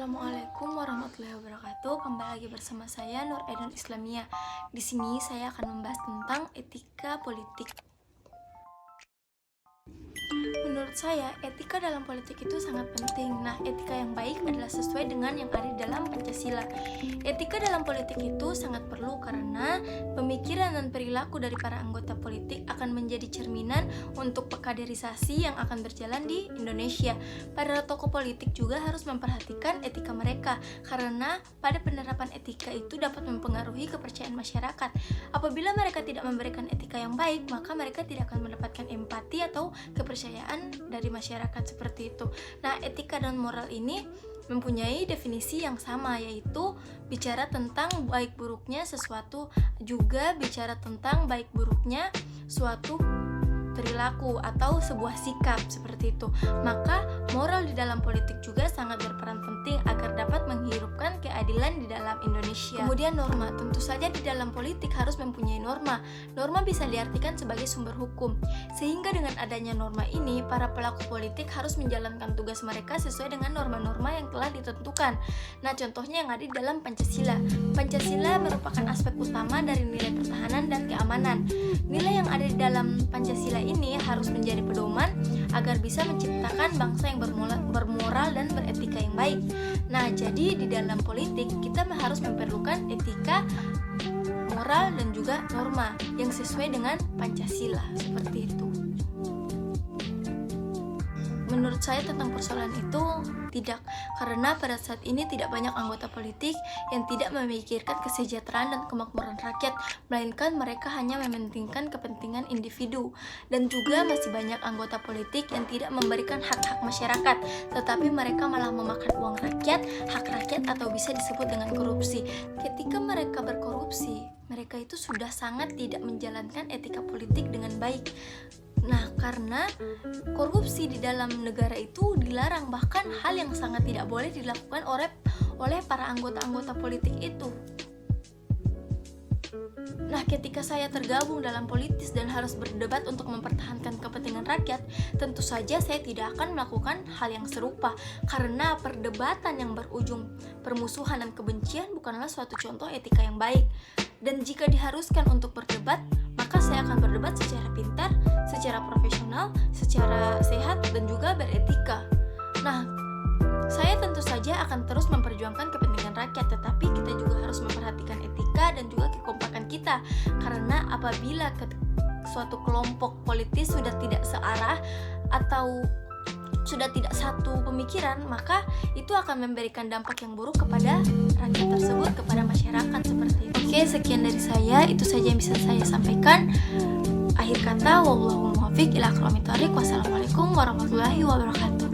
Assalamualaikum warahmatullahi wabarakatuh. Kembali lagi bersama saya Nur Eden Islamia. Di sini saya akan membahas tentang etika politik. Menurut saya, etika dalam politik itu sangat penting. Nah, etika yang baik adalah sesuai dengan yang ada di dalam Pancasila. Etika dalam politik itu sangat perlu karena pemikiran dan perilaku dari para anggota politik akan menjadi cerminan untuk kaderisasi yang akan berjalan di Indonesia. Para tokoh politik juga harus memperhatikan etika mereka karena pada penerapan etika itu dapat mempengaruhi kepercayaan masyarakat. Apabila mereka tidak memberikan etika yang baik, maka mereka tidak akan mendapatkan empati atau kepercayaan dari masyarakat seperti itu. Nah, etika dan moral ini mempunyai definisi yang sama, yaitu bicara tentang baik buruknya sesuatu, juga bicara tentang baik buruknya suatu perilaku atau sebuah sikap seperti itu. Maka moral di dalam politik juga sangat berperan penting agar dapat menghidupkan keadilan di dalam Indonesia. Kemudian norma, tentu saja di dalam politik harus mempunyai norma. Norma bisa diartikan sebagai sumber hukum. Sehingga dengan adanya norma ini, para pelaku politik harus menjalankan tugas mereka sesuai dengan norma-norma yang telah ditentukan. Nah, contohnya yang ada di dalam Pancasila. Pancasila merupakan aspek utama dari nilai pertahanan dan keamanan. Nilai yang ada di dalam Pancasila ini harus menjadi pedoman agar bisa menciptakan bangsa yang bermoral dan beretika yang baik. Nah, jadi di dalam politik kita harus memerlukan etika, moral, dan juga norma yang sesuai dengan Pancasila seperti itu. Menurut saya tentang persoalan itu tidak, karena pada saat ini tidak banyak anggota politik yang tidak memikirkan kesejahteraan dan kemakmuran rakyat, melainkan mereka hanya mementingkan kepentingan individu. Dan juga masih banyak anggota politik yang tidak memberikan hak-hak masyarakat, tetapi mereka malah memakan uang rakyat, hak rakyat, atau bisa disebut dengan korupsi. Ketika mereka berkorupsi, mereka itu sudah sangat tidak menjalankan etika politik dengan baik. Nah, karena korupsi di dalam negara itu dilarang, bahkan hal yang sangat tidak boleh dilakukan oleh para anggota-anggota politik itu. Nah, ketika saya tergabung dalam politis dan harus berdebat untuk mempertahankan kepentingan rakyat, tentu saja saya tidak akan melakukan hal yang serupa, karena perdebatan yang berujung permusuhan dan kebencian bukanlah suatu contoh etika yang baik. Dan jika diharuskan untuk berdebat, maka saya akan berdebat secara pintar, secara profesional, secara sehat, dan juga beretika. Nah, saya tentu saja akan terus memperjuangkan kepentingan rakyat, tetapi kita juga harus memperhatikan etika dan juga kekompakan kita. Karena apabila suatu kelompok politis sudah tidak searah atau sudah tidak satu pemikiran, maka itu akan memberikan dampak yang buruk kepada rakyat tersebut, kepada masyarakat seperti itu. Oke, sekian dari saya, itu saja yang bisa saya sampaikan. Akhir kata, wallahu muwaffiq ila aqwamit thoriq. Wassalamualaikum warahmatullahi wabarakatuh.